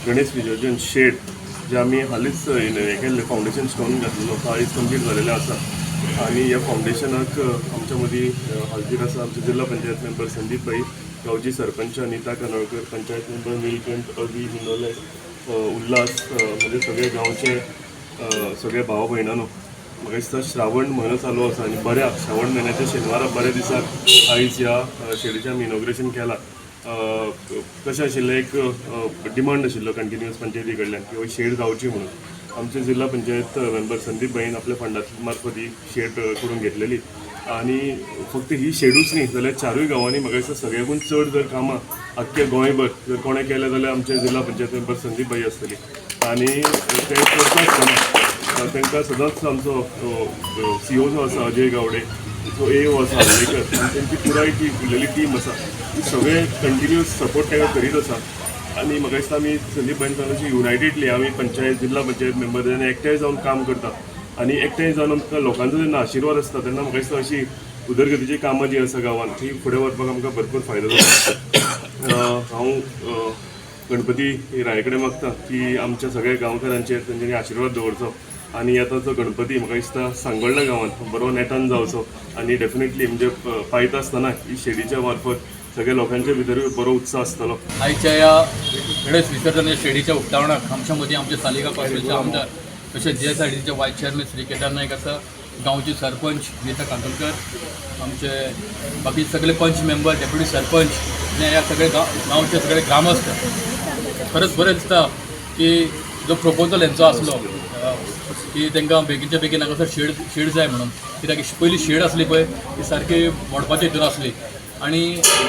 गणेश विसर्जन शेड जे आम्ही हालींच हे केल्ले फावंडेशन स्टोन घातलेलो तो आयज कंप्लीट जालेले आसा आणि ह्या फावंडेशनाक आमच्या मदीं हाजीर आसा आमचे जिल्हा पंचायत मेंबर संदीप भाई, गांवची सरपंच अनिता कानोळकर, पंचायत मेंबर नीलकंठ अवी हिनोले, उल्हास, म्हणजे सगळे गांवचे सगळे भाव भयणांनो. म्हाका दिसता श्रावण म्हयनो चालू आसा आनी बऱ्या श्रावण म्हयन्याच्या शेनवारा बऱ्या दिसाक आयज ह्या शेडीचें आमी इनॉग्रेशन केलां. कशें आशिल्लें, एक डिमांड आशिल्लो कंटिन्युअस पंचायती कडल्यान की हो शेड जावची म्हणून. आमचे जिल्हा पंचायत मेंबर संदीप भाईन आपल्या फंडा मार्फत ही शेड करून घेतलेली आणि फक्त ही शेडूच न्ही जाल्यार चारूय गांवांनी म्हाका दिसता सगळ्याकून चड जर कामां आख्खे गोंयभर जर कोणें केलें जाल्यार आमचे जिल्हा पंचायत मेंबर संदीप भाई आसतली आणि ते करता आसतना तांकां सदांच आमचो CEO जो आसा अजय गावडे, जो AO आसा आर्लेकर आनी तेंची पुराय ती उरलेली टीम आसा ती सगळे कंटिन्युअस सपोर्ट तांकां करीत आसा. आणि म्हाका दिसता आमी संदीप भाईन सांगलें अशी युनायटेडली आमी पंचायत जिल्हा पंचायत मेंबर जेन्ना एकठांय जावन काम करता आणि एकठांय जावन आमकां लोकांचो जेन्ना आशिर्वाद आसता तेन्ना म्हाका दिसता अशी उदरगतीची कामां जी आसा गांवांत ती फुडें व्हरपाक आमकां भरपूर फायदो जाता. हांव गणपती राये कडेन मागता की आमच्या सगळ्या गांवकारांचेर तेंच्यांनी आशिर्वाद दवरचो आणि येताचो गणपती म्हाका दिसता सांगोळ्ळा गांवांत बरो नेटान जावचो आणि डेफिनेटली म्हणजे पायता आसतना ही शेडीच्या मार्फत सगळ्या लोकांच्या भितर बरो उत्साह आसतलो. आयच्या या गणेश विसर्जन शेडीच्या उक्तावणाक आमच्या मदीं आमचे तालिका कॉर्पोरेशनचे आमदार तशेंच जे सायडीचे वायस चेअरमॅन श्री केदार नायक आसा, गांवचे सरपंच नीता कांदोळकर, आमचे बाकी सगळे पंच मेंबर, डेप्युटी सरपंच आनी ह्या सगळे गांवचे सगळे ग्रामस्थ. खरंच बरें दिसता की जो प्रपोजल हेंचो आसलो की तांकां बेगीनच्या बेगीन हांगासर शेड जाय म्हणून, कित्याक पयलीं शेड आसली पळय ती सारकी मोडपाच्या हितून आसली आणि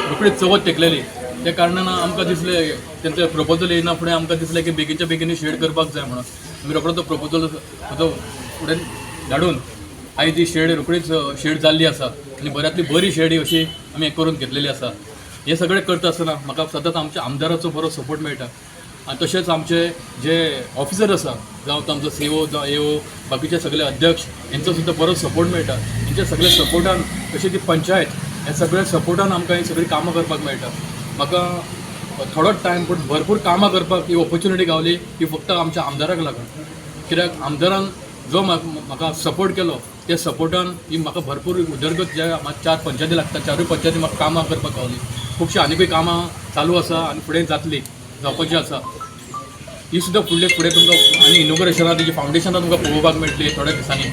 रोखडीच चवथ तेकलेली. त्या कारणान आमकां दिसलें तेंचो प्रपोजल येयना फुडें आमकां दिसलें की बेगीनच्या बेगीन शेड करपाक जाय म्हणून आमी रोखडो तो प्रपोजल फुडें धाडून आयज ही शेड रोखडीच शेड जाल्ली आसा आनी बऱ्यांतली बरी शेड ही अशी आमी हें करून घेतलेली आसा. हे सगळें करता आसतना म्हाका सतत आमच्या आमदाराचो बरो सपोर्ट मेळटा आणि तशेंच आमचे जे ऑफिसर आसा जावं तो आमचो CO जावं AO, बाकीचे सगळे अध्यक्ष हेंचो सुद्दां बरो सपोर्ट मेळटा. हेंच्या सगळ्या सपोर्टान तशें ती पंचायत ह्या सगळ्या सपोर्टान आमकां ही सगळीं कामां करपाक मेळटा. म्हाका थोडोच टायम पूण भरपूर कामां करपाक ही ऑपॉर्च्युनिटी गावली ही फक्त आमच्या आमदाराक लागून. कित्याक आमदारान जो म्हाका सपोर्ट केलो त्या सपोर्टान ही म्हाका भरपूर उदरगत जे 4 पंचायती लागता 4 पंचायती म्हाका कामां करपाक गावली. खुबशीं आनीकूय कामां चालू आसा आनी फुडें जातली जावपाची आसा. ही सुद्दां फुडें तुमकां आनी इनॉग्रेशनाक तेजी फावंडेशनां तुमकां पळोवपाक मेळटली थोड्या दिसांनी.